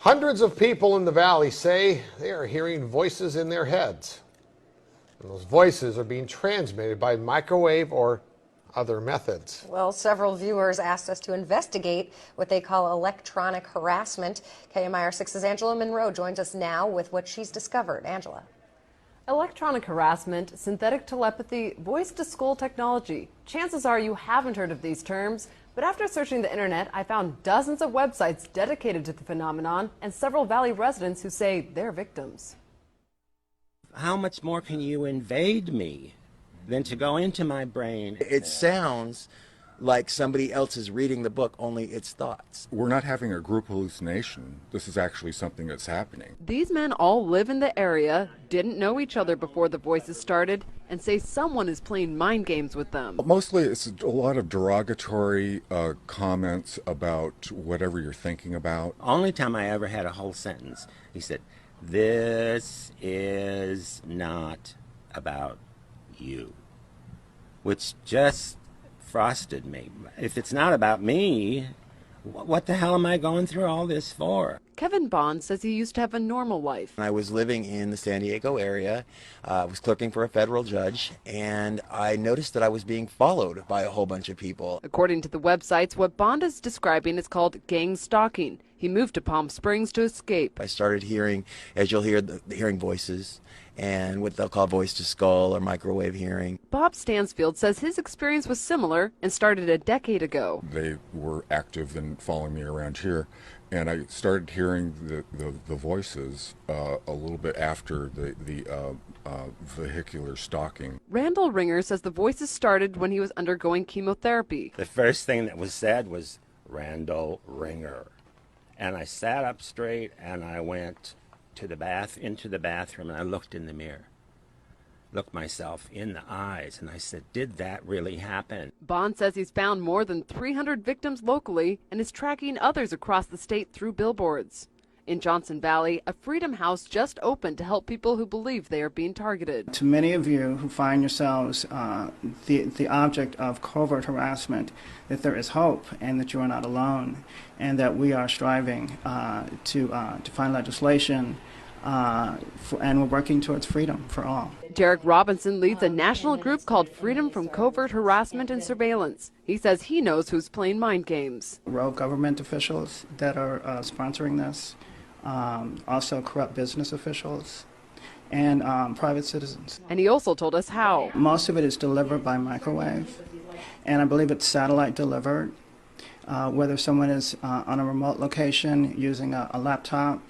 Hundreds of people in the valley say they are hearing voices in their heads. And those voices are being transmitted by microwave or other methods. Well, several viewers asked us to investigate what they call electronic harassment. KMIR 6's Angela Monroe joins us now with what she's discovered. Angela. Electronic harassment, synthetic telepathy, voice-to-skull technology. Chances are you haven't heard of these terms, but after searching the internet, I found dozens of websites dedicated to the phenomenon and several Valley residents who say they're victims. How much more can you invade me than to go into my brain? It sounds like somebody else is reading the book, only it's thoughts. We're not having a group hallucination. This is actually something that's happening. These men all live in the area, didn't know each other before the voices started, and say someone is playing mind games with them. Mostly it's a lot of derogatory comments about whatever you're thinking about. Only time I ever had a whole sentence, he said, "This is not about you," which just frosted me. If it's not about me, what the hell am I going through all this for? Kevin Bond says he used to have a normal life. I was living in the San Diego area, was clerking for a federal judge, and I noticed that I was being followed by a whole bunch of people. According to the websites, what Bond is describing is called gangStalking. He moved to Palm Springs to escape. I started hearing, as you'll hear, hearing voices and what they'll call voice to skull or microwave hearing. Bob Stansfield says his experience was similar and started a decade ago. They were active in following me around here, and I started hearing the voices a little bit after the vehicular stalking. Randall Ringer says the voices started when he was undergoing chemotherapy. The first thing that was said was, "Randall Ringer." And I sat up straight and I went to into the bathroom, and I looked in the mirror, looked myself in the eyes, and I said, "Did that really happen?" Bond says he's found more than 300 victims locally and is tracking others across the state through billboards. In Johnson Valley, a Freedom House just opened to help people who believe they are being targeted. To many of you who find yourselves the object of covert harassment, that there is hope and that you are not alone, and that we are striving to find legislation and we're working towards freedom for all. Derek Robinson leads a national group called Freedom from Covert Harassment and Surveillance. He says he knows who's playing mind games. Rogue government officials that are sponsoring this, also corrupt business officials, and private citizens. And he also told us how. Most of it is delivered by microwave, and I believe it's satellite delivered, whether someone is on a remote location using a laptop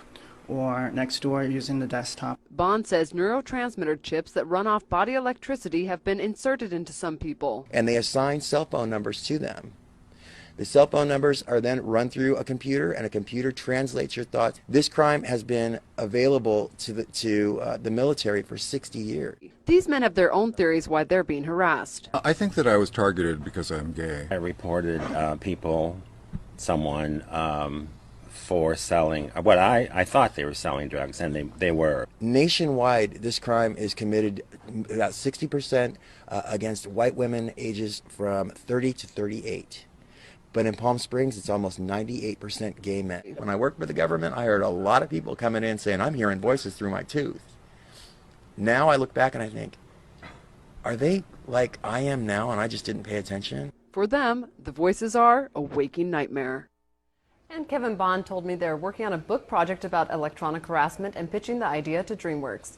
or next door using the desktop. Bond says neurotransmitter chips that run off body electricity have been inserted into some people. And they assign cell phone numbers to them. The cell phone numbers are then run through a computer, and a computer translates your thoughts. This crime has been available to the military for 60 years. These men have their own theories why they're being harassed. I think that I was targeted because I'm gay. I reported someone for selling what I thought they were selling drugs, and they were. Nationwide, this crime is committed about 60% against white women ages from 30 to 38. But in Palm Springs, it's almost 98% gay men. When I worked for the government, I heard a lot of people coming in saying, "I'm hearing voices through my tooth." Now I look back and I think, are they like I am now and I just didn't pay attention? For them, the voices are a waking nightmare. And Kevin Bond told me they're working on a book project about electronic harassment and pitching the idea to DreamWorks.